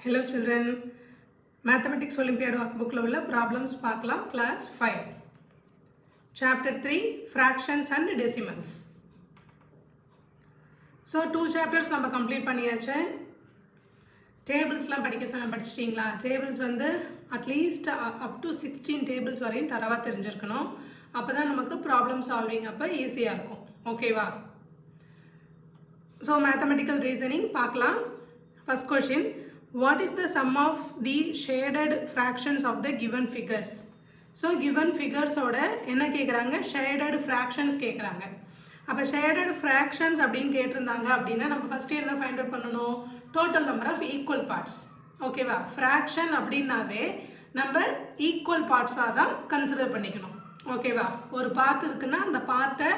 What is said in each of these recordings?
Hello children, Mathematics Olympiad workbook la ulla problems paakalam class 5 chapter 3 fractions and decimals. So two chapters நம்ம complete பண்ணியாச்சு. Tablesலாம் படிக்க சொன்னா படிச்சிட்டீங்களா? Tables வந்து at least up to 16 tables வரையும் தரவா தெரிஞ்சிருக்கணும். அப்பதான் நமக்கு problem solving அப்ப ஈஸியா இருக்கும். ஓகேவா? So mathematical reasoning பார்க்கலாம். First question, what is the sum of the shaded fractions of the given figures? So given figures ஓட என்ன கேக்குறாங்க? Shaded fractions கேக்குறாங்க. அப்ப shaded fractions அப்படினு கேட்டிருந்தாங்க அப்படினா நம்ம first என்ன find out பண்ணனும்? Total number of equal parts. ஓகேவா? Fraction அப்படினாவே நம்ம equal parts ஆ தான் கன்சிடர் பண்ணிக்கணும். ஓகேவா? ஒரு பார்ட் இருக்குன்னா அந்த பார்ட்டை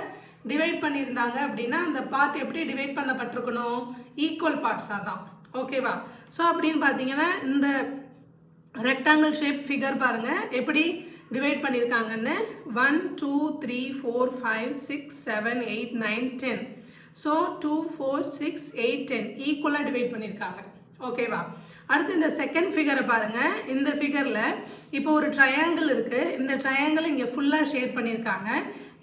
டிவைட் பண்ணியிருந்தாங்க அப்படின்னா அந்த பார்ட் எப்படி டிவைட் பண்ணப்பட்டிருக்கணும்? ஈக்குவல் பார்ட்ஸாக தான். ஓகேவா? ஸோ அப்படின்னு பார்த்தீங்கன்னா இந்த ரெக்டாங்கிள் ஷேப் ஃபிகர் பாருங்கள் எப்படி டிவைட் பண்ணியிருக்காங்கன்னு 1 2 3 4 5 6 7 8 9 10. ஸோ 2 4 6 8 10 ஈக்குவலாக டிவைட் பண்ணியிருக்காங்க. ஓகேவா? அடுத்து இந்த செகண்ட் ஃபிகரை பாருங்கள். இந்த ஃபிகரில் இப்போ ஒரு ட்ரையாங்கிள் இருக்குது. இந்த ட்ரையாங்கிள் இங்கே ஃபுல்லாக ஷேட் பண்ணியிருக்காங்க.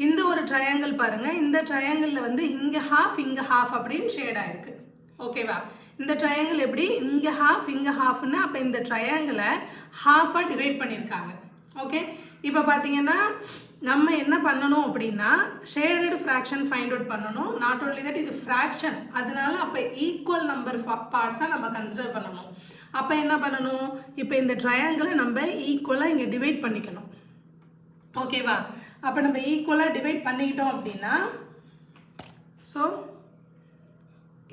இந்த ஒரு ட்ரையாங்கிள் பாருங்கள். இந்த ட்ரையாங்கிளில் வந்து இங்கே ஹாஃப் அப்படின்னு ஷேட் ஆயிருக்கு. ஓகேவா? இந்த ட்ரையாங்கிள் எப்படி இங்கே ஹாஃப்னு அப்போ இந்த ட்ரையாங்கிளை ஹாஃபாக டிவைட் பண்ணியிருக்காங்க. ஓகே, இப்போ பார்த்தீங்கன்னா நம்ம என்ன பண்ணணும் அப்படின்னா ஷேடட் ஃப்ராக்ஷன் ஃபைண்ட் அவுட் பண்ணணும். நாட் ஓன்லி தட் இது ஃப்ராக்ஷன், அதனால அப்போ ஈக்குவல் நம்பர் பார்ட்ஸாக நம்ம கன்சிடர் பண்ணணும். அப்போ என்ன பண்ணணும்? இப்போ இந்த ட்ரையாங்கிளை நம்ம ஈக்குவலாக இங்கே டிவைட் பண்ணிக்கணும். ஓகேவா? அப்போ நம்ம ஈக்குவலாக டிவைட் பண்ணிக்கிட்டோம் அப்படின்னா ஸோ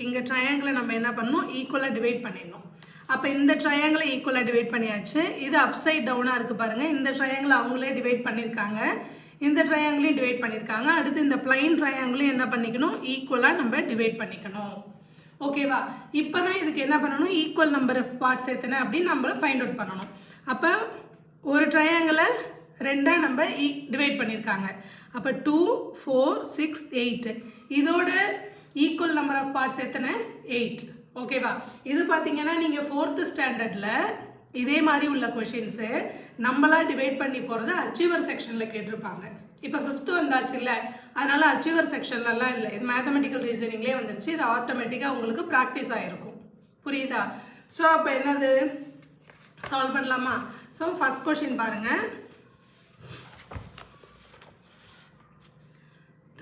இங்கே ட்ரையாங்கிளை நம்ம என்ன பண்ணணும்? ஈக்குவலாக டிவைட் பண்ணிடணும். அப்போ இந்த ட்ரையாங்கிளை ஈக்குவலாக டிவைட் பண்ணியாச்சு. இது அப்சைட் டவுனாக இருக்குது பாருங்கள். இந்த ட்ரையாங்கிளை அவங்களே டிவைட் பண்ணியிருக்காங்க, இந்த ட்ரையாங்கிளையும் டிவைட் பண்ணியிருக்காங்க. அடுத்து இந்த பிளைன் ட்ரையாங்கிளையும் என்ன பண்ணிக்கணும்? ஈக்குவலாக நம்ம டிவைட் பண்ணிக்கணும். ஓகேவா? இப்போ தான் இதுக்கு என்ன பண்ணணும்? ஈக்குவல் நம்பர் ஆஃப் பார்ட்ஸ் எத்தனை அப்படின்னு நம்ம ஃபைண்ட் அவுட் பண்ணணும். அப்போ ஒரு ட்ரையாங்கிளை ரெண்டாக நம்ம டிவைட் பண்ணியிருக்காங்க. அப்போ 2 4 6 8 இதோட ஈக்குவல் நம்பர் ஆஃப் பார்ட்ஸ் எத்தனை? 8. ஓகேவா? இது பார்த்தீங்கன்னா நீங்கள் 4th ஸ்டாண்டர்டில் இதே மாதிரி உள்ள கொஷின்ஸு நம்மளா டிவைட் பண்ணி போகிறது அச்சீவர் செக்ஷனில் கேட்டிருப்பாங்க. இப்போ 5th வந்தாச்சு இல்லை, அதனால் அச்சீவர் செக்ஷன்லலாம் இல்லை, இது மேத்தமெட்டிக்கல் ரீசனிங்லேயே வந்துருச்சு. இது ஆட்டோமேட்டிக்காக உங்களுக்கு ப்ராக்டிஸ் ஆகிருக்கும். புரியுதா? ஸோ அப்போ என்னது சால்வ் பண்ணலாமா? ஸோ ஃபஸ்ட் கொஷின் பாருங்கள்.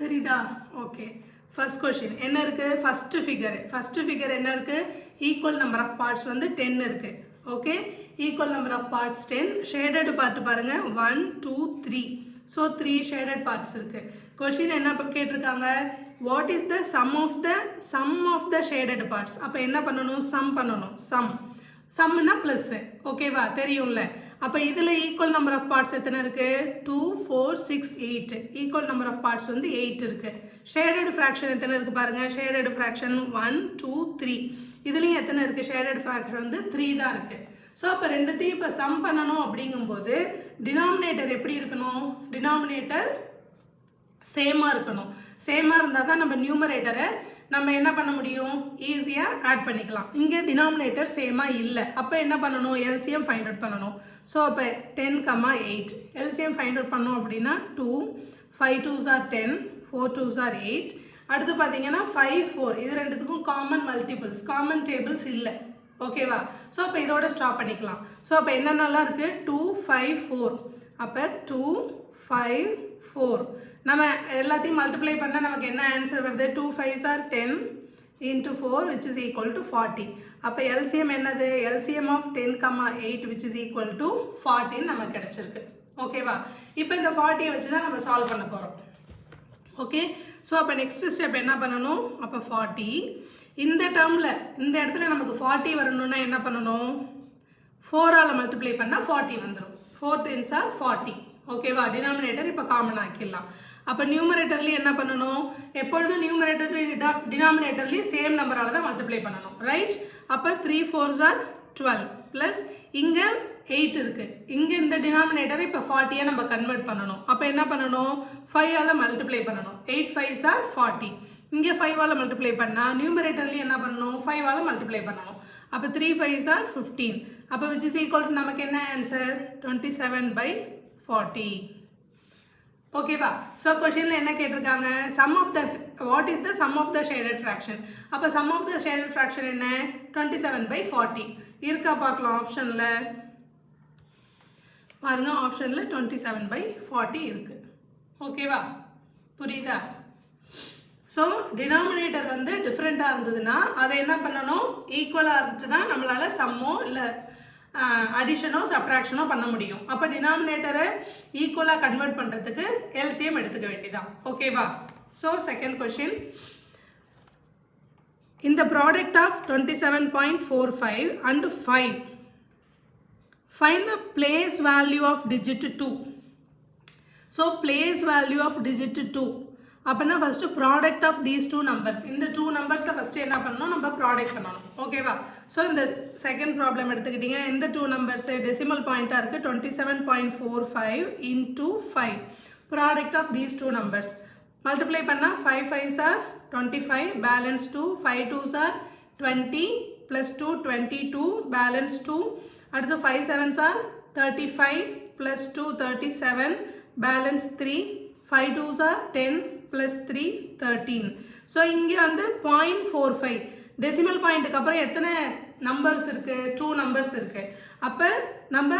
தெரியுதா? ஓகே, ஃபர்ஸ்ட் கொஷின் என்ன இருக்குது? ஃபஸ்ட்டு ஃபிகர் என்ன இருக்குது? ஈக்குவல் நம்பர் ஆஃப் பார்ட்ஸ் வந்து 10 இருக்குது. Okay, equal number of parts 10. Shaded part பாருங்கள் 1 2 3. ஸோ 3 ஷேடட் பார்ட்ஸ் இருக்குது. கொஷின் என்ன கேட்டிருக்காங்க? What is the sum of the shaded parts? அப்போ என்ன பண்ணணும்? சம் பண்ணணும். சம்னா ப்ளஸ்ஸு. ஓகேவா? தெரியும்ல. அப்போ இதில் ஈக்குவல் நம்பர் ஆஃப் பார்ட்ஸ் எத்தனை இருக்குது? 2 4 6 8. ஈக்குவல் நம்பர் ஆஃப் பார்ட்ஸ் வந்து 8 இருக்குது. ஷேடட் ஃப்ராக்ஷன் எத்தனை இருக்குது பாருங்கள். Shaded fraction 1 2 3. இதுலேயும் எத்தனை இருக்குது? ஷேடட் ஃப்ராக்ஷன் வந்து 3 தான் இருக்குது. ஸோ அப்போ ரெண்டுத்தையும் இப்போ சம் பண்ணணும் அப்படிங்கும்போது டினாமினேட்டர் எப்படி இருக்கணும்? டினாமினேட்டர் சேமாக இருக்கணும். சேமாக இருந்தால் தான் நம்ம நியூமரேட்டரை நம்ம என்ன பண்ண முடியும்? ஈஸியாக ஆட் பண்ணிக்கலாம். இங்கே டினாமினேட்டர் சேமாக இல்லை. அப்போ என்ன பண்ணணும்? எல்சிஎம் ஃபைண்ட் அவுட் பண்ணணும். ஸோ அப்போ 10, 8 எல்சிஎம் ஃபைண்ட் அவுட் பண்ணோம் அப்படின்னா 2 5 2s are 10 4 2s are 8. அடுத்து பார்த்தீங்கன்னா 5 4 இது ரெண்டுத்துக்கும் காமன் மல்டிபிள்ஸ், காமன் டேபிள்ஸ் இல்லை. ஓகேவா? ஸோ அப்போ இதோட ஸ்டாப் பண்ணிக்கலாம். ஸோ அப்போ என்னென்னலாம் இருக்குது? 2 5 4. அப்போ 2 5 4 நம்ம எல்லாத்தையும் மல்டிப்ளை பண்ணால் நமக்கு என்ன ஆன்சர் வருது? 2 5s are 10 into 4 which is equal to 40. அப்போ எல்சிஎம் என்னது? LCM of 10, 8 which is equal to 40 நமக்கு கிடச்சிருக்கு. ஓகேவா? இப்போ இந்த 40 வச்சு தான் நம்ம சால்வ் பண்ண போகிறோம். ஓகே, ஸோ அப்போ நெக்ஸ்ட் ஸ்டெப் என்ன பண்ணணும்? அப்போ 40 இந்த டேர்மில் இந்த இடத்துல நமக்கு 40 வரணும்னா என்ன பண்ணணும்? 4ஆல் மல்டிப்ளை பண்ணால் 40 வந்துடும். 4 10s are 40. ஓகேவா? டினாமினேட்டர் இப்போ காமன் ஆக்கிடலாம். அப்போ நியூமரேட்டர்லேயும் என்ன பண்ணணும்? எப்பொழுதும் நியூமரேட்டர்லேயும் டினாமினேட்டர்லேயும் சேம் நம்பரால் தான் மல்டிப்ளை பண்ணணும். ரைட்? அப்போ 3 4s are 12 ப்ளஸ் இங்கே 8 இருக்குது. இங்கே இந்த டினாமினேட்டரை இப்போ 40 நம்ம கன்வெர்ட் பண்ணணும். அப்போ என்ன பண்ணணும்? 5ஆல் மல்டிப்ளை பண்ணணும். 8 5s are 40. இங்கே 5ஆல் மல்டிப்ளை பண்ணால் நியூமரேட்டர்லேயும் என்ன பண்ணணும்? 5ஆல் மல்டிப்ளை பண்ணணும். அப்போ 3 5s are 15. அப்போ which is equal to நமக்கு என்ன ஆன்சர் 27/40. ஓகேவா? ஸோ கொஷினில் என்ன கேட்டிருக்காங்க, sum of the what is the sum of the shaded fraction. அப்போ sum of the shaded fraction என்ன 27/40 இருக்கா பார்க்கலாம். ஆப்ஷனில் பாருங்கள், ஆப்ஷனில் 27/40 இருக்குது. ஓகேவா? புரியுதா? ஸோ டினாமினேட்டர் வந்து டிஃப்ரெண்ட்டாக இருந்ததுன்னா அதை என்ன பண்ணணும், ஈக்குவலாக இருந்துட்டு தான் நம்மளால் சம்மோ இல்லை அடிஷனோ சப்ட்ராக்ஷனோ பண்ண முடியும். அப்போ டினாமினேட்டரை ஈக்குவலாக கன்வெர்ட் பண்ணுறதுக்கு எல்சிஎம் எடுத்துக்க வேண்டியதான். ஓகேவா? So second question, in the product of 27.45 and 5 find the place value of digit 2. so place value of digit 2 அப்பனா first product of these two numbers, இந்த டூ நம்பர்ஸை ஃபஸ்ட்டு என்ன பண்ணணும், நம்ம ப்ராடக்ட் பண்ணணும். ஓகேவா? ஸோ இந்த செகண்ட் ப்ராப்ளம் எடுத்துக்கிட்டிங்க, எந்த டூ நம்பர்ஸு டெசிமல் பாயிண்ட்டாக இருக்குது 27.45 into 5, product of these two numbers multiply பண்ணால் 5 5s are 25, balance 2, 5 2s are 20, plus 2 22, balance 2, அடுத்து 5 7s are 35, plus 2 37, balance 3, 5 2s are 10, plus 3 13. So இங்கே வந்து 0.45 டெசிமல் பாயிண்ட்டுக்கு அப்புறம் எத்தனை நம்பர்ஸ் இருக்குது, 2 நம்பர்ஸ் இருக்குது. அப்போ நம்ம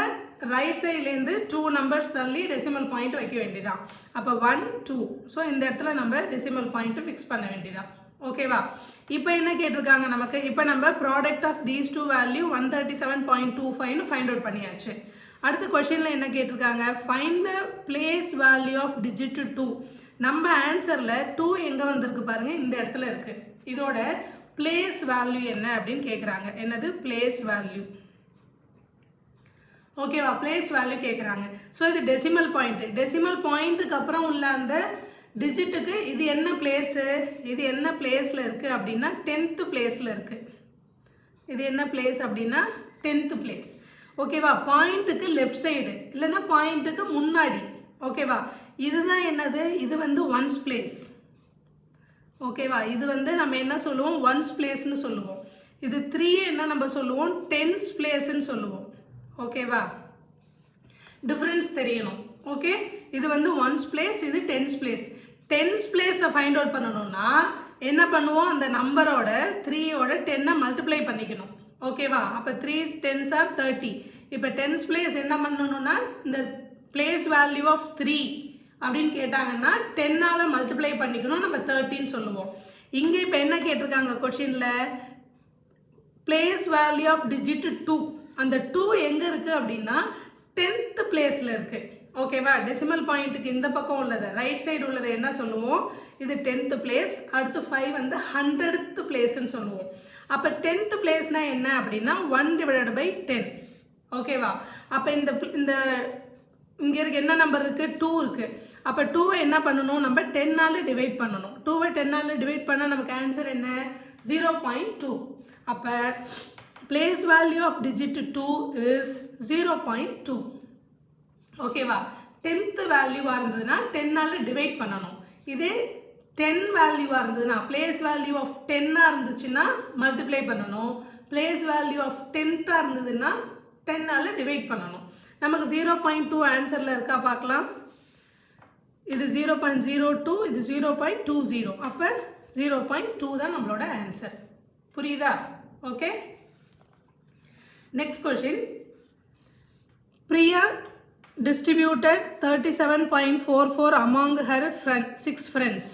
ரைட் சைட்லேருந்து 2 நம்பர்ஸ் தள்ளி டெசிமல் பாயிண்ட் வைக்க வேண்டியதான். அப்போ 1 2. ஸோ இந்த இடத்துல நம்ம டெசிமல் பாயிண்ட்டு ஃபிக்ஸ் பண்ண வேண்டியதான். ஓகேவா? இப்போ என்ன கேட்டிருக்காங்க நமக்கு, இப்போ நம்ம product of these two value 137.25ன்னு ஃபைண்ட் அவுட் பண்ணியாச்சு. அடுத்த கொஷினில் என்ன கேட்டிருக்காங்க, find the place value of digit 2. நம்ம ஆன்சரில் 2 எங்கே வந்திருக்கு பாருங்கள், இந்த இடத்துல இருக்குது. இதோட பிளேஸ் வேல்யூ என்ன அப்படின்னு கேட்குறாங்க. என்னது பிளேஸ் வேல்யூ? ஓகேவா? பிளேஸ் வேல்யூ கேட்குறாங்க. ஸோ இது டெசிமல் பாயிண்ட்டு. டெசிமல் பாயிண்ட்டுக்கு அப்புறம் உள்ள அந்த டிஜிட்டுக்கு இது என்ன பிளேஸு, இது என்ன பிளேஸில் இருக்குது அப்படின்னா 10th பிளேஸில் இருக்குது. இது என்ன பிளேஸ் அப்படின்னா 10th பிளேஸ். ஓகேவா? பாயிண்ட்டுக்கு லெஃப்ட் சைடு இல்லைன்னா பாயிண்ட்டுக்கு முன்னாடி. ஓகேவா? இதுதான் என்னது, இது வந்து ஒன்ஸ் பிளேஸ். ஓகேவா? இது வந்து நம்ம என்ன சொல்லுவோம், ஒன்ஸ் பிளேஸ்ன்னு சொல்லுவோம். இது 3 என்ன நம்ம சொல்லுவோம், 10th பிளேஸ்ன்னு சொல்லுவோம். ஓகேவா? டிஃப்ரென்ஸ் தெரியணும். ஓகே, இது வந்து ஒன்ஸ் பிளேஸ், இது 10th பிளேஸ். 10th பிளேஸை ஃபைண்ட் அவுட் பண்ணணும்னா என்ன பண்ணுவோம், அந்த நம்பரோட 3யோட 10 மல்டிப்ளை பண்ணிக்கணும். ஓகேவா? அப்போ 3 10s are 30. இப்போ 10th பிளேஸ் என்ன பண்ணணும்னா இந்த பிளேஸ் வேல்யூ ஆஃப் 3 அப்படின்னு கேட்டாங்கன்னா 10ஆல் மல்டிப்ளை பண்ணிக்கணும், நம்ம 13 சொல்லுவோம். இங்கே இப்போ என்ன கேட்டிருக்காங்க கொஷினில், பிளேஸ் வேல்யூ ஆஃப் டிஜிட் 2. அந்த 2 எங்கே இருக்குது அப்படின்னா 10th பிளேஸில் இருக்குது. ஓகேவா? டெசிமல் பாயிண்ட்டுக்கு இந்த பக்கம் உள்ளது, ரைட் சைடு உள்ளது என்ன சொல்லுவோம், இது 10th பிளேஸ். அடுத்து 5 வந்து 100th பிளேஸ்ன்னு சொல்லுவோம். அப்போ 10th பிளேஸ்னால் என்ன அப்படின்னா 1/10. ஓகேவா? அப்போ இந்த இங்கே இருக்க என்ன நம்பர் இருக்குது, 2 இருக்குது. அப்போ 2வை என்ன பண்ணணும், நம்ம 10ஆல் டிவைட் பண்ணணும். 2வை 10ஆல் டிவைட் பண்ணால் நமக்கு ஆன்சர் என்ன 0.2. அப்போ place value of digit 2 is 0.2. ஓகேவா? 10th வேல்யூவாக இருந்ததுன்னா 10ஆல் டிவைட் பண்ணணும். இதே 10 வேல்யூவாக இருந்ததுன்னா, பிளேஸ் வேல்யூ ஆஃப் 10ஆக இருந்துச்சுன்னா மல்டிப்ளை பண்ணணும். பிளேஸ் வேல்யூ ஆஃப் 10th இருந்ததுன்னா 10ஆல் டிவைட் பண்ணணும். நமக்கு 0.2 ஆன்சரில் இருக்கா பார்க்கலாம். இது 0.02, இது 0.20. அப்போ 0.2 தான் நம்மளோட ஆன்சர். புரியுதா? Okay, next question. Priya distributed 37.44 among her 6 friends.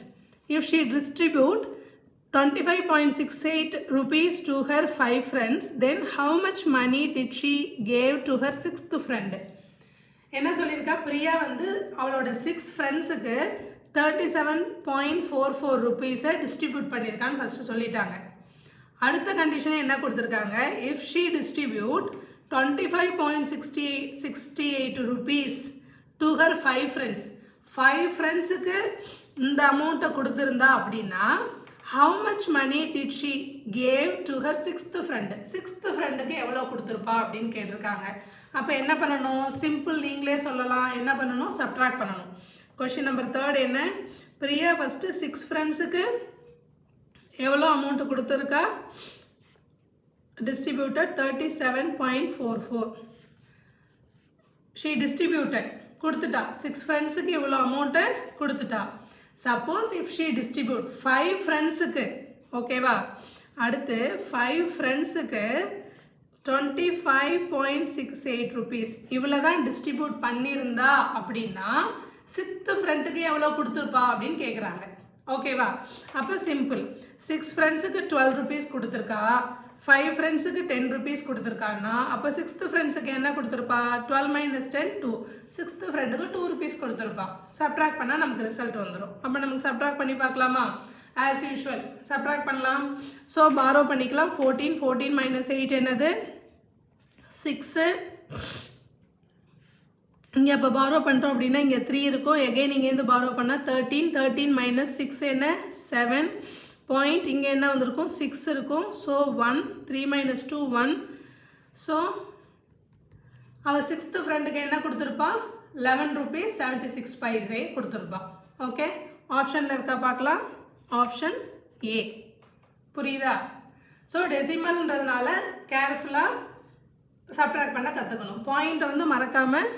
If she distribute 25.68 rupees to her 5 friends, then how much money did she gave to her 6th friend? என்ன சொல்லியிருக்கா, பிரியா வந்து அவளோட 6 ஃப்ரெண்ட்ஸுக்கு 37.44 ருபீஸை டிஸ்ட்ரிபியூட் பண்ணியிருக்கான்னு ஃபஸ்ட்டு சொல்லிட்டாங்க. அடுத்த கண்டிஷனை என்ன கொடுத்துருக்காங்க, if she distribute 25.68 rupees to her 5 friends, 5 ஃப்ரெண்ட்ஸுக்கு இந்த அமௌண்ட்டை கொடுத்துருந்தா அப்படின்னா how much money did she gave to her 6th friend? 6th ஃப்ரெண்டுக்கு எவ்வளோ கொடுத்துருப்பா அப்படின்னு கேட்டிருக்காங்க. அப்போ என்ன பண்ணணும், சிம்பிள் நீங்களே சொல்லலாம். என்ன பண்ணணும், சப்ட்ராக்ட் பண்ணணும். கொஷின் நம்பர் 3 என்ன, பிரியா ஃபஸ்ட்டு 6 ஃப்ரெண்ட்ஸுக்கு எவ்வளோ அமௌண்ட்டு கொடுத்துருக்கா, distributed 37.44. She distributed கொடுத்துட்டா 6 ஃப்ரெண்ட்ஸுக்கு இவ்வளோ அமௌண்ட்டை கொடுத்துட்டா. சப்போஸ் இஃப் ஷீ டிஸ்ட்ரிபியூட் 5 ஃப்ரெண்ட்ஸுக்கு, ஓகேவா, அடுத்து 5 ஃப்ரெண்ட்ஸுக்கு 25.68 rupees இவ்வளோ தான் டிஸ்ட்ரிபியூட் பண்ணியிருந்தா அப்படின்னா 6th ஃப்ரெண்டுக்கு எவ்வளோ கொடுத்துருப்பா அப்படின்னு கேட்குறாங்க. ஓகேவா, அப்போ சிம்பிள். 6 ஃப்ரெண்ட்ஸுக்கு 12 rupees கொடுத்துருக்கா, 5 ஃப்ரெண்ட்ஸுக்கு 10 rupees கொடுத்துருக்கான்னா அப்போ 6th ஃப்ரெண்ட்ஸுக்கு என்ன கொடுத்துருப்பா? 12 minus 10 2. 6th ஃப்ரெண்டுக்கு 2 rupees கொடுத்துருப்பா. சப்ட்ராக்ட் பண்ணால் நமக்கு ரிசல்ட் வந்துடும். அப்போ நமக்கு சப்ட்ராக்ட் பண்ணி பார்க்கலாமா? ஆஸ் யூஷுவல் சப்ட்ராக்ட் பண்ணலாம். ஸோ பாரோ பண்ணிக்கலாம். 14 minus 8 என்னது? 6. இங்கே அப்போ பாரோ பண்ணுறோம் அப்படின்னா இங்கே 3 இருக்கும். எகைன் இங்கேருந்து பாரோ பண்ணால் 13 minus 6 என்ன? 7. பாயிண்ட் இங்கே என்ன வந்திருக்கும்? 6 இருக்கும். ஸோ 1. 3 minus 2 1. ஸோ அவள் 6th ஃப்ரெண்டுக்கு என்ன கொடுத்துருப்பா? 11 rupees 76 paise கொடுத்துருப்பா. ஓகே, ஆப்ஷனில் இருக்கா பார்க்கலாம். Option A. புரியுதா? ஸோ டெசிமல்ன்றதுனால கேர்ஃபுல்லாக சப்ட்ராக்ட் பண்ண கற்றுக்கணும். பாயிண்ட்டை வந்து மறக்காமல்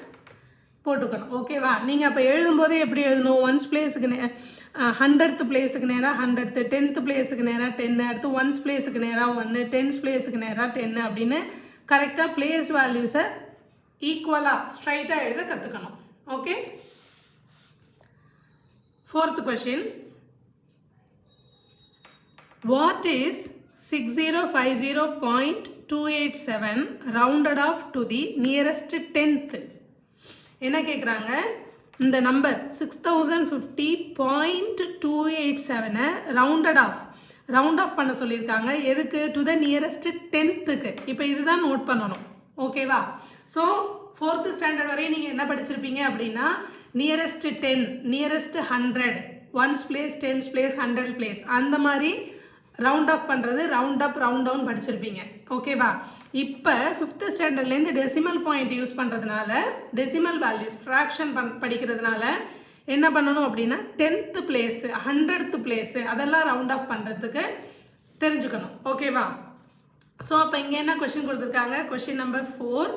போட்டுக்கணும். ஓகேவா? நீங்கள் அப்போ எழுதும்போதே எப்படி எழுதணும்? 1st பிளேஸுக்கு 100th பிளேஸுக்கு நேராக 100th, 10th பிளேஸுக்கு நேராக 10, அடுத்து 1st பிளேஸுக்கு நேராக 1, 10th பிளேஸுக்கு நேராக 10 அப்படின்னு கரெக்டாக பிளேஸ் வேல்யூஸை ஈக்குவலாக ஸ்ட்ரைட்டாக எழுத கற்றுக்கணும். Okay, 4th question. What is 6050.287 rounded off to the nearest 10th? என்ன கேட்குறாங்க? இந்த நம்பர் 6050.287 ரவுண்டட் ஆஃப் பண்ண சொல்லியிருக்காங்க. எதுக்கு? To the nearest 10th. இப்போ இதுதான் நோட் பண்ணணும். ஓகேவா? ஸோ 4th ஸ்டாண்டர்ட் வரையும் நீங்கள் என்ன படிச்சிருப்பீங்க அப்படின்னா nearest 10, nearest 100, 1st place, 10th place, 100th place, அந்த மாதிரி ரவுண்ட் ஆஃப் பண்ணுறது, ரவுண்ட் அப், ரவுண்ட் டவுன் படிச்சிருப்பீங்க. ஓகேவா? இப்போ 5th ஸ்டாண்டர்ட்லேருந்து டெசிமல் பாயிண்ட் யூஸ் பண்ணுறதுனால, டெசிமல் வேல்யூஸ் ஃப்ராக்ஷன் படிக்கிறதுனால என்ன பண்ணணும் அப்படின்னா 10th பிளேஸு, 100th பிளேஸு அதெல்லாம் ரவுண்ட் ஆஃப் பண்ணுறதுக்கு தெரிஞ்சுக்கணும். ஓகேவா? ஸோ அப்போ இங்கே என்ன கொஷின் கொடுத்துருக்காங்க? Question number 4.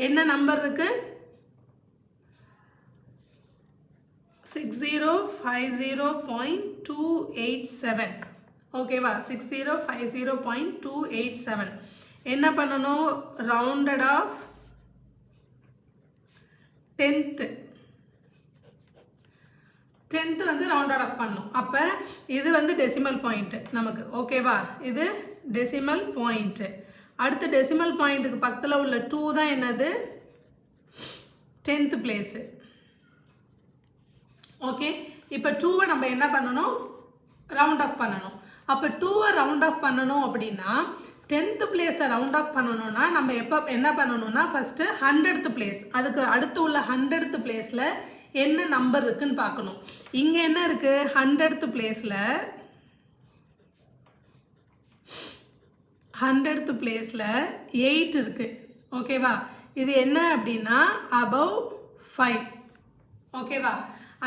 என்ன நம்பர் இருக்கு? 6050.287. ஓகேவா? 6050.287 என்ன பண்ணணும்? ரவுண்டட் ஆஃப் 10th வந்து ரவுண்டட் ஆஃப் பண்ணணும். அப்போ இது வந்து டெசிமல் பாயிண்ட் நமக்கு. ஓகேவா? இது டெசிமல் பாயிண்ட். அடுத்து டெசிமல் பாயிண்ட்டுக்கு பக்கத்தில் உள்ள 2 தான் என்னது? 10th place. ஓகே, இப்போ 2வை நம்ம என்ன பண்ணணும்? ரவுண்ட் ஆஃப் பண்ணணும். அப்போ 2வை ரவுண்ட் ஆஃப் பண்ணணும் அப்படின்னா 10th பிளேஸை ரவுண்ட் ஆஃப் பண்ணணும்னா நம்ம என்ன பண்ணணும்னா ஃபஸ்ட்டு 100th பிளேஸ், அதுக்கு அடுத்து உள்ள 100th பிளேஸில் என்ன நம்பர் இருக்குன்னு பார்க்கணும். இங்கே என்ன இருக்குது? 100th பிளேஸில் 8 இருக்குது. ஓகேவா? இது என்ன அப்படின்னா above 5. ஓகேவா?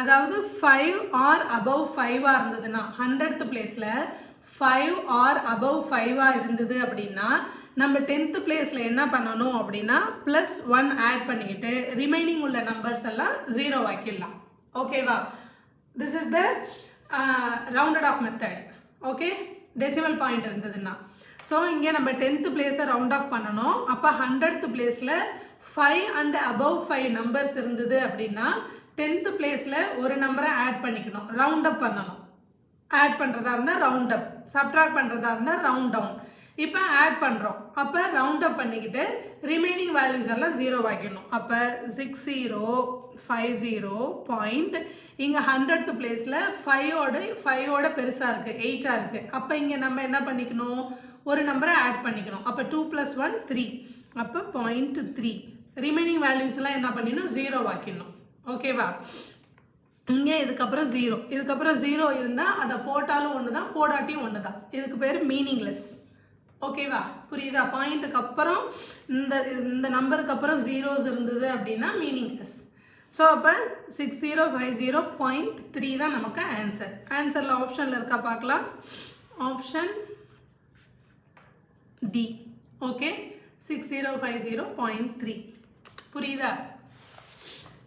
அதாவது 5 or above 5 இருந்ததுன்னா 100th பிளேஸில் 5 or above 5 இருந்தது அப்படின்னா நம்ம 10th பிளேஸில் என்ன பண்ணணும் அப்படின்னா +1 ஆட் பண்ணிக்கிட்டு ரிமைனிங் உள்ள நம்பர்ஸ் எல்லாம் 0 ஆக்கிடலாம். ஓகேவா? This is the rounded of method. Okay, decimal point இருந்ததுன்னா. ஸோ இங்கே நம்ம 10th பிளேஸை ரவுண்ட் ஆஃப் பண்ணணும். அப்போ 100th பிளேஸில் 5 and above 5 நம்பர்ஸ் இருந்தது அப்படின்னா 10th பிளேஸில் ஒரு நம்பரை ஆட் பண்ணிக்கணும், ரவுண்ட் அப் பண்ணணும். ஆட் பண்ணுறதா இருந்தால் ரவுண்ட் அப், சப்ட்ராக்ட் பண்ணுறதா இருந்தால் ரவுண்ட் டவுன். இப்போ ஆட் பண்ணுறோம். அப்போ ரவுண்ட் அப் பண்ணிக்கிட்டு ரிமைனிங் வேல்யூஸ் எல்லாம் 0 ஆக்கிடணும். அப்போ 6050 பாயிண்ட் இங்கே 100th பிளேஸில் 5ஓட பெருசாக இருக்குது, 8 இருக்குது. அப்போ இங்கே நம்ம என்ன பண்ணிக்கணும்? ஒரு நம்பரை ஆட் பண்ணிக்கணும். அப்போ 2 + 1 3. அப்போ 0.3. ரிமைனிங் வேல்யூஸ்லாம் என்ன பண்ணிடணும்? 0 ஆக்கிடணும். ஓகேவா? இங்கே இதுக்கப்புறம் 0, இதுக்கப்புறம் 0 இருந்தால் அதை போட்டாலும் ஒன்று தான், போடாட்டியும் ஒன்று தான். இதுக்கு பேர் மீனிங்லெஸ். ஓகேவா? புரியுதா? பாயிண்ட்டுக்கு அப்புறம் இந்த நம்பருக்கு அப்புறம் 0s இருந்தது அப்படின்னா மீனிங்லெஸ். ஸோ அப்போ 6050.3 தான் நமக்கு ஆன்சர். ஆன்சரில் ஆப்ஷனில் இருக்கா பார்க்கலாம். Option D. ஓகே 6050.3 புரியுதா?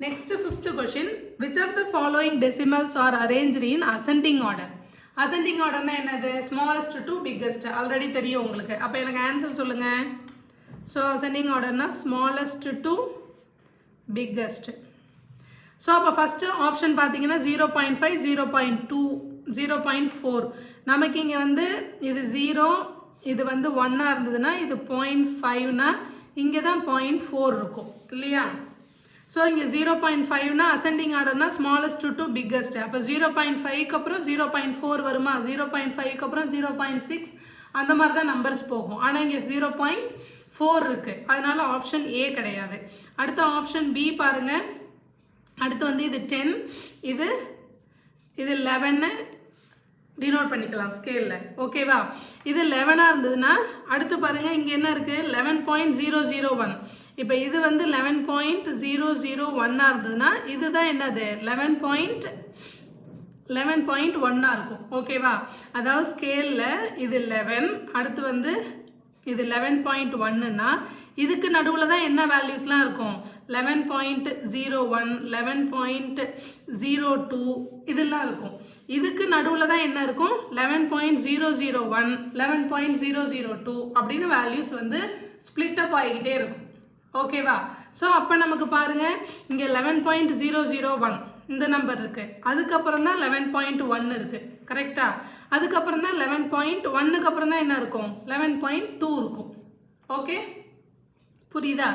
நெக்ஸ்ட் 5th கொஷின், which of the following decimals are arranged in ascending order? Ascending ஆர்டர்னா என்னது? ஸ்மாலஸ்ட் டு பிக்கஸ்ட் ஆல்ரெடி தெரியும் உங்களுக்கு. அப்போ எனக்கு ஆன்சர் சொல்லுங்க. ஸோ அசெண்டிங் ஆர்டர்னா ஸ்மாலஸ்ட் டு பிக்கஸ்ட். ஸோ அப்போ ஃபஸ்ட்டு ஆப்ஷன் பார்த்தீங்கன்னா 0.5, 0.2, 0.4. நமக்கு இங்கே வந்து இது 0, இது வந்து 1 இருந்ததுன்னா இது 0.5னா இங்கே தான் 0.4 இருக்கும் இல்லையா? ஸோ இங்கே 0.5னா அசெண்டிங் ஆர்டர்னா ஸ்மாலஸ்ட் டு பிக்கஸ்ட். அப்போ 0.5க்கு அப்புறம் 0.4 வருமா? 0.5க்கு அப்புறம் 0.6 அந்த மாதிரி தான் நம்பர்ஸ் போகும். ஆனால் இங்கே 0.4 இருக்குது, அதனால ஆப்ஷன் ஏ கிடையாது. அடுத்த ஆப்ஷன் பி பாருங்கள். அடுத்து வந்து இது 10, இது 11 டினோட் பண்ணிக்கலாம் ஸ்கேலில். ஓகேவா? இது 11ஆக இருந்ததுன்னா அடுத்து பாருங்கள் இங்கே என்ன இருக்குது? 11.001. இப்போ இது வந்து 11.001 இருந்ததுன்னா இதுதான் என்னது? 11.1 இருக்கும். ஓகேவா? அதாவது ஸ்கேலில் இது 11, அடுத்து வந்து இது 11.1ன்னா இதுக்கு நடுவில் தான் என்ன வேல்யூஸ்லாம் இருக்கும்? 11.01, 11.02 இதெல்லாம் இருக்கும். இதுக்கு நடுவில் தான் என்ன இருக்கும்? 11.001, 11.002 அப்படின்னு வேல்யூஸ் வந்து ஸ்பிளிட் அப் ஆகிக்கிட்டே இருக்கும். ஓகேவா? ஸோ அப்போ நமக்கு பாருங்கள் இங்கே 11.001 இந்த நம்பர் இருக்குது, அதுக்கப்புறம் தான் 11.1 இருக்குது. கரெக்டாக? அதுக்கப்புறம் தான் 11.1க்கு அப்புறம் தான் என்ன இருக்கும்? 11.2 இருக்கும். ஓகே, புரியுதா?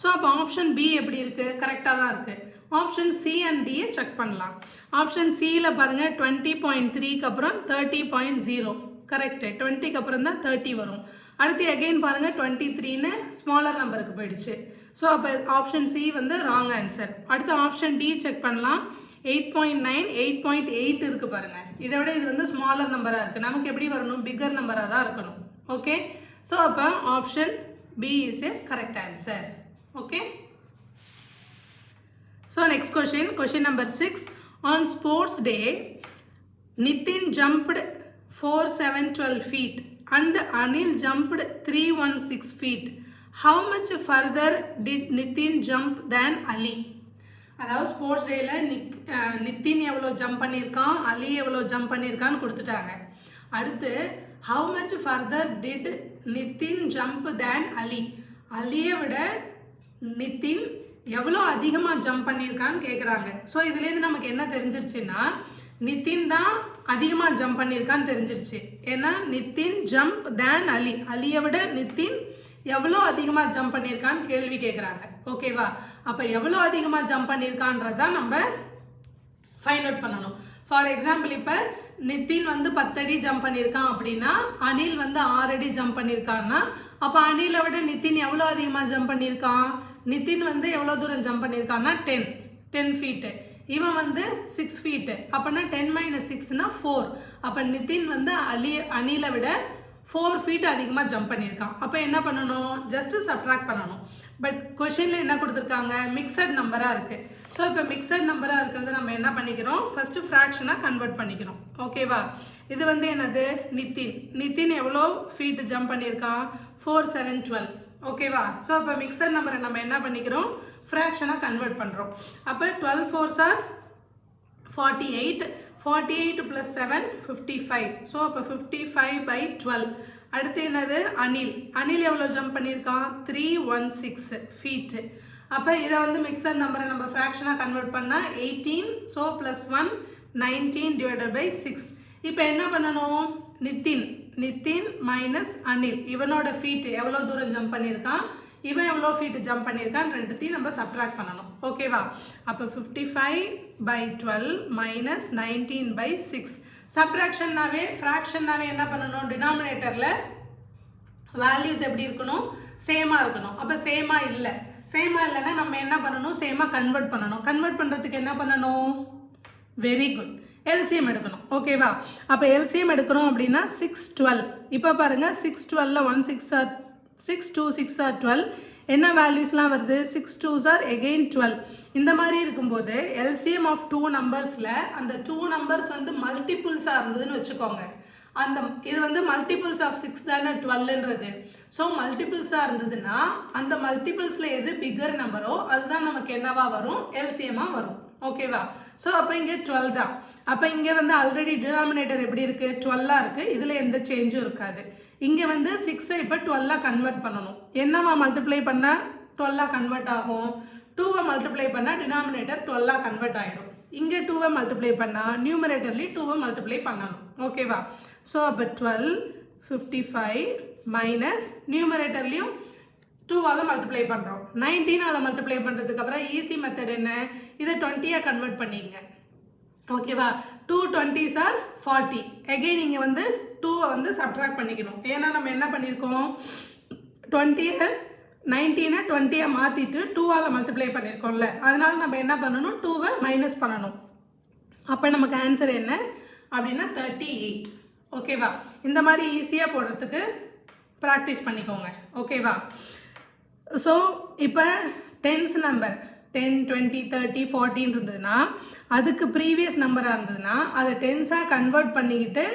ஸோ அப்போ ஆப்ஷன் பி எப்படி இருக்குது? கரெக்டாக தான் இருக்குது. ஆப்ஷன் சி அண்ட் டியை செக் பண்ணலாம். ஆப்ஷன் சியில் பாருங்கள் 20.3க்கு அப்புறம் 30.0 கரெக்டு. 20க்கு அப்புறம் தான் 30 வரும். அடுத்து அகெயின் பாருங்கள் 23ன்னு ஸ்மாலர் நம்பருக்கு போயிடுச்சு. ஸோ அப்போ ஆப்ஷன் சி வந்து ராங் ஆன்சர். அடுத்து ஆப்ஷன் டி செக் பண்ணலாம். 8.9, 8.8 இருக்குது பாருங்கள். இதை விட இது வந்து ஸ்மாலர் நம்பராக இருக்குது. நமக்கு எப்படி வரணும்? பிக்கர் நம்பராக தான் இருக்கணும். ஓகே, ஸோ அப்போ option B is a correct answer. Okay, so next question number 6. On sports day Nitin jumped 4712 feet and Anil jumped 316 feet. How much further did Nitin jump than Ali? அதாவது sports டேயில் நித்தின் எவ்வளோ jump பண்ணியிருக்கான், அலி எவ்வளோ jump பண்ணியிருக்கான்னு கொடுத்துட்டாங்க. அடுத்து how much further did Nitin jump than Ali, அலியை விட நித்தின் எவ்வளோ அதிகமாக ஜம்ப் பண்ணியிருக்கான்னு கேட்குறாங்க. ஸோ இதுலேருந்து நமக்கு என்ன தெரிஞ்சிருச்சுன்னா நித்தின் தான் அதிகமாக ஜம்ப் பண்ணியிருக்கான்னு தெரிஞ்சிருச்சு. ஏன்னா நித்தின் ஜம்ப் தேன் அலி, அலியை விட நித்தின் எவ்வளோ அதிகமாக ஜம்ப் பண்ணியிருக்கான்னு கேள்வி கேட்குறாங்க. ஓகேவா? அப்போ எவ்வளோ அதிகமாக ஜம்ப் பண்ணியிருக்கான்றதான் நம்ம ஃபைண்ட் அவுட் பண்ணணும். ஃபார் எக்ஸாம்பிள் இப்போ நித்தின் வந்து 10 அடி ஜம்ப் பண்ணியிருக்கான் அப்படின்னா அனில் வந்து 6 அடி ஜம்ப் பண்ணியிருக்கான்னா அப்போ அனிலை விட நித்தின் எவ்வளோ அதிகமாக ஜம்ப் பண்ணியிருக்கான்? நித்தின் வந்து எவ்வளோ தூரம் ஜம்ப் பண்ணியிருக்கான்னா 10 ஃபீட்டு, இவன் வந்து 6 ஃபீட்டு. அப்போனா 10 - 6னா 4. அப்போ நிதின் வந்து அனிலை விட 4 ஃபீட் அதிகமாக ஜம்ப் பண்ணியிருக்கான். அப்போ என்ன பண்ணணும்? ஜஸ்ட்டு சப்ட்ராக்ட் பண்ணணும். பட் கொஷினில் என்ன கொடுத்துருக்காங்க? மிக்சட் நம்பராக இருக்குது. ஸோ இப்போ மிக்சட் நம்பராக இருக்கிறத நம்ம என்ன பண்ணிக்கிறோம்? ஃபஸ்ட்டு ஃப்ராக்ஷனாக கன்வெர்ட் பண்ணிக்கிறோம். ஓகேவா? இது வந்து என்னது? நிதின் எவ்வளோ ஃபீட் ஜம்ப் பண்ணியிருக்கான்? 4, 7, 12. ஓகேவா? ஸோ அப்போ மிக்சர் நம்பரை நம்ம என்ன பண்ணிக்கிறோம்? ஃப்ராக்ஷனாக கன்வெர்ட் பண்ணுறோம். அப்போ 12 4s are 48, 48 + 7 55. ஸோ அப்போ 55/12. அடுத்து என்னது? அனில் எவ்வளோ ஜம்ப் பண்ணியிருக்கான்? 316 ஃபீட்டு. அப்போ இதை வந்து மிக்சர் நம்பரை நம்ம ஃப்ராக்ஷனாக கன்வெர்ட் பண்ணால் 18, ஸோ +1 19 / 6. இப்போ என்ன பண்ணணும்? நித்தின் மைனஸ் அனில், இவனோட ஃபீட்டு எவ்வளோ தூரம் ஜம்ப் பண்ணியிருக்கான், இவன் எவ்வளோ ஃபீட்டு ஜம்ப் பண்ணியிருக்கான், ரெண்டுத்தையும் நம்ம சப்ட்ராக்ட் பண்ணணும். ஓகேவா? அப்போ 55/12 மைனஸ் 19/6. சப்ட்ராக்ஷன்னாவே ஃப்ராக்ஷன்னாவே என்ன பண்ணணும்? டினாமினேட்டரில் வேல்யூஸ் எப்படி இருக்கணும்? சேமாக இருக்கணும். அப்போ சேமாக இல்லைன்னா நம்ம என்ன பண்ணணும்? சேமாக கன்வெர்ட் பண்ணணும். கன்வெர்ட் பண்ணுறதுக்கு என்ன பண்ணணும்? வெரி குட், எல்சிஎம் எடுக்கணும். ஓகேவா? அப்போ எல்சிஎம் எடுக்கிறோம் அப்படின்னா 6 12. இப்போ பாருங்கள் 6 12ல் 1 6 are 6 2 6 are 12. என்ன வேல்யூஸ்லாம் வருது? 6 2s are again 12. இந்த மாதிரி இருக்கும்போது எல்சிஎம் ஆஃப் 2 நம்பர்ஸில் அந்த 2 நம்பர்ஸ் வந்து மல்டிபிள்ஸாக இருந்ததுன்னு வச்சுக்கோங்க. அந்த இது வந்து மல்டிபிள்ஸ் ஆஃப் 6 தானே 12ன்றது. ஸோ மல்டிபிள்ஸாக இருந்ததுன்னா அந்த மல்டிபிள்ஸில் எது பிக்கர் நம்பரோ அதுதான் நமக்கு என்னவா வரும், எல்சிஎம்மாக வரும். ஓகேவா? ஸோ அப்போ இங்கே 12 தான். அப்போ இங்கே வந்து ஆல்ரெடி டினாமினேட்டர் எப்படி இருக்குது, 12ஆக இருக்குது. இதில் எந்த சேஞ்சும் இருக்காது. இங்கே வந்து 6ஐ இப்போ 12ஆக கன்வெர்ட் பண்ணணும். என்னவா மல்டிப்ளை பண்ணால் 12ஆக கன்வெர்ட் ஆகும், 2வை மல்டிப்ளை பண்ணால் டினாமினேட்டர் 12ஆக கன்வெர்ட் ஆகிடும். இங்கே 2வை மல்டிப்ளை பண்ணால் நியூமரேட்டர்லி 2வை மல்டிப்ளை பண்ணணும். ஓகேவா? ஸோ அப்போ 12 55 மைனஸ் நியூமரேட்டர்லையும் 2ஆல் மல்டிப்ளை பண்ணுறோம். 19ஆல் மல்டிப்ளை பண்ணுறதுக்கப்புறம் ஈஸி மெத்தட் என்ன, இதை 20ஆக கன்வெர்ட் பண்ணிங்க. ஓகேவா? 2 20s are 40. எகெயின் இங்கே வந்து 2வை வந்து சப்ட்ராக்ட் பண்ணிக்கணும். ஏன்னா நம்ம என்ன பண்ணியிருக்கோம், 19னை 20ஆக மாற்றிட்டு 2ஆல் மல்டிப்ளை பண்ணியிருக்கோம்ல, அதனால நம்ம என்ன பண்ணணும், 2வை மைனஸ் பண்ணணும். அப்போ நமக்கு ஆன்சர் என்ன அப்படின்னா 38. ஓகேவா? இந்த மாதிரி ஈஸியாக போடுறதுக்கு ப்ராக்டிஸ் பண்ணிக்கோங்க. ஓகேவா? ஸோ இப்போ டென்ஸ் நம்பர் 10 20 30 40 இருந்ததுன்னா அதுக்கு ப்ரீவியஸ் நம்பராக இருந்ததுன்னா அதை டென்ஸாக கன்வெர்ட் பண்ணிக்கிட்டு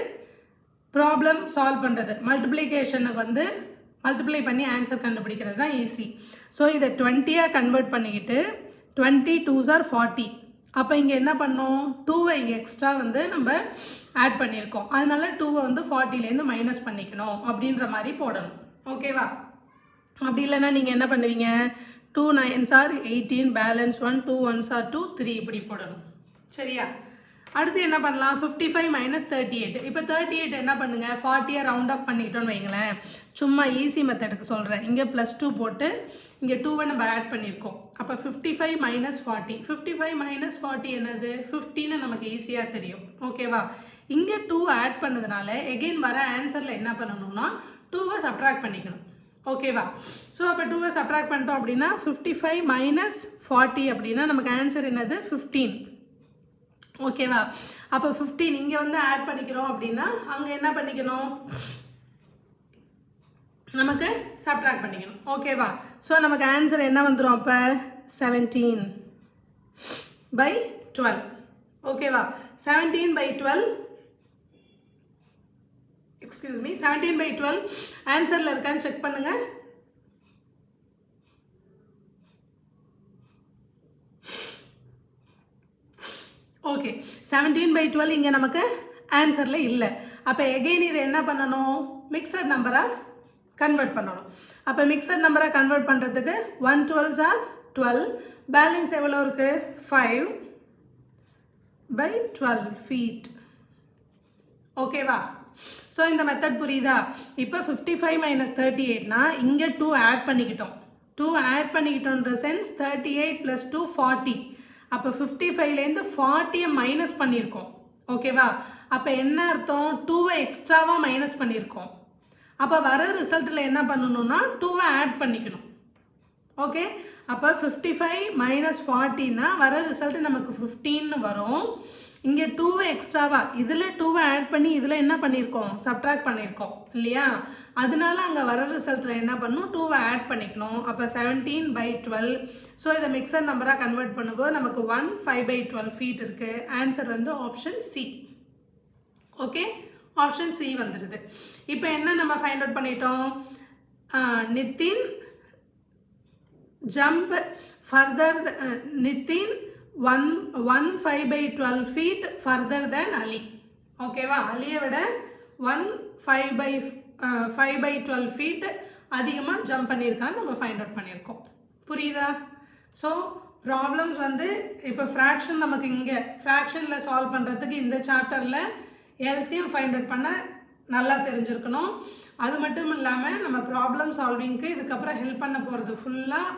ப்ராப்ளம் சால்வ் பண்ணுறது, மல்டிப்ளிகேஷனுக்கு வந்து மல்டிப்ளை பண்ணி ஆன்சர் கண்டுபிடிக்கிறது தான் ஈஸி. ஸோ இதை 20ஆக கன்வெர்ட் பண்ணிக்கிட்டு 20 2s are 40. அப்போ இங்கே என்ன பண்ணோம், 2வை இங்கே எக்ஸ்ட்ரா வந்து நம்ம ஆட் பண்ணியிருக்கோம். அதனால 2வை வந்து 40லேருந்து மைனஸ் பண்ணிக்கணும் அப்படின்ற மாதிரி போடணும். ஓகேவா? அப்படி இல்லைன்னா நீங்கள் என்ன பண்ணுவீங்க, 2 9s are 18, balance 1, 2 1s are 2, 3 இப்படி போடணும். சரியா? அடுத்து என்ன பண்ணலாம், 55 மைனஸ் 38. இப்போ 38 என்ன பண்ணுங்க, 40யை ரவுண்ட் ஆஃப் பண்ணிக்கிட்டோன்னு வைங்களேன். சும்மா ஈஸி மெத்தடுக்கு சொல்கிறேன். இங்கே +2 போட்டு இங்கே 2வை நம்ம ஆட் பண்ணியிருக்கோம். அப்போ 55 மைனஸ் 40. 55 மைனஸ் 40 என்னது, 15 நமக்கு ஈஸியாக தெரியும். ஓகேவா? இங்கே 2 ஆட் பண்ணதுனால எகெயின் வர ஆன்சரில் என்ன பண்ணணும்னா 2வை சப்ட்ராக்ட் பண்ணிக்கணும். ஓகேவா? ஸோ அப்போ 2வை சப்ட்ராக்ட் பண்ணிட்டோம் அப்படின்னா 55 மைனஸ் 40 அப்படின்னா நமக்கு ஆன்சர் என்னது, 15. ஓகேவா? அப்போ 15 இங்கே வந்து ஆட் பண்ணிக்கிறோம் அப்படின்னா அங்கே என்ன பண்ணிக்கணும், நமக்கு சப்ட்ராக்ட் பண்ணிக்கணும். ஓகேவா? ஸோ நமக்கு ஆன்சர் என்ன வந்துடும், அப்போ 17/12. ஓகேவா? 17/12, எக்ஸ்கியூஸ் மீ, 17/12 ஆன்சரில் இருக்கான்னு செக் பண்ணுங்க. ஓகே, 17/12 இங்கே நமக்கு ஆன்சரில் இல்லை. அப்போ எகெயின் இதை என்ன பண்ணணும், மிக்சர் நம்பராக கன்வெர்ட் பண்ணணும். அப்போ மிக்சர் நம்பராக கன்வெர்ட் பண்ணுறதுக்கு 1 12s are 12, பேலன்ஸ் எவ்வளோ இருக்குது, 5/12 ஃபீட். ஓகேவா? ஸோ இந்த மெத்தட் புரியுதா? இப்போ 55 மைனஸ் 38னா இங்கே 2 ஆட் பண்ணிக்கிட்டோம். 2 ஆட் பண்ணிக்கிட்டோன்ற சென்ஸ் 38 + 2 40. அப்போ 55லேருந்து 40யை மைனஸ் பண்ணியிருக்கோம். ஓகேவா? அப்போ என்ன அர்த்தம், 2வை எக்ஸ்ட்ராவாக மைனஸ் பண்ணியிருக்கோம். அப்போ வர ரிசல்ட்டில் என்ன பண்ணணும்னா 2வை ஆட் பண்ணிக்கணும். ஓகே, அப்போ 55 மைனஸ் 40னா வர ரிசல்ட் நமக்கு 15 வரும். இங்கே 2வை எக்ஸ்ட்ராவாக இதில் 2வை ஆட் பண்ணி இதில் என்ன பண்ணியிருக்கோம், சப்ட்ராக்ட் பண்ணியிருக்கோம் இல்லையா? அதனால அங்கே வர ரிசல்ட்டில் என்ன பண்ணணும், 2வை ஆட் பண்ணிக்கணும். அப்போ 17/12. ஸோ இதை மிக்சர் நம்பராக கன்வெர்ட் பண்ணும்போது நமக்கு 1 5/12 ஃபீட் இருக்குது. ஆன்சர் வந்து option C. Okay, option C வந்துடுது. இப்போ என்ன நம்ம ஃபைண்ட் அவுட் பண்ணிட்டோம், Nitin jump further, Nitin 1 5/12 feet further than Ali. ஓகேவா? அலியை விட 1 5/12 ஃபீட் அதிகமாக ஜம்ப் பண்ணியிருக்கான்னு நம்ம ஃபைண்ட் அவுட் பண்ணியிருக்கோம். புரியுதா? ஸோ ப்ராப்ளம்ஸ் வந்து இப்போ ஃப்ராக்ஷன் நமக்கு இங்கே ஃப்ராக்ஷனில் சால்வ் பண்ணுறதுக்கு இந்த சாப்டரில் எல்சிஎம் ஃபைண்ட் அவுட் பண்ண நல்லா தெரிஞ்சிருக்கணும். அது மட்டும் இல்லாமல் நம்ம ப்ராப்ளம் சால்விங்க்கு இதுக்கப்புறம் ஹெல்ப் பண்ண போகிறது ஃபுல்லாக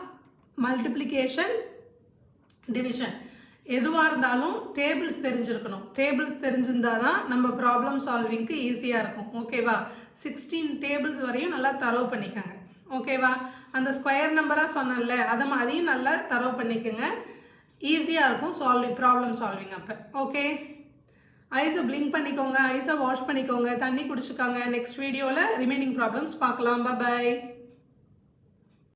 மல்டிப்ளிகேஷன், டிவிஷன், எதுவாக இருந்தாலும் டேபிள்ஸ் தெரிஞ்சிருக்கணும். டேபிள்ஸ் தெரிஞ்சிருந்தால் தான் நம்ம ப்ராப்ளம் சால்விங்க்கு ஈஸியாக இருக்கும். ஓகேவா? 16 டேபிள்ஸ் வரையும் நல்லா தரவு பண்ணிக்கோங்க. ஓகேவா? அந்த ஸ்கொயர் நம்பராக சொன்னல அதையும் நல்லா தரவு பண்ணிக்கோங்க. ஈஸியாக இருக்கும் ப்ராப்ளம் சால்விங் அப்போ. ஓகே, ஐஸை பிளிங்க் பண்ணிக்கோங்க, ஐஸை வாஷ் பண்ணிக்கோங்க, தண்ணி குடிச்சுக்கோங்க. நெக்ஸ்ட் வீடியோவில் ரிமைனிங் ப்ராப்ளம்ஸ் பார்க்கலாம். பாய்.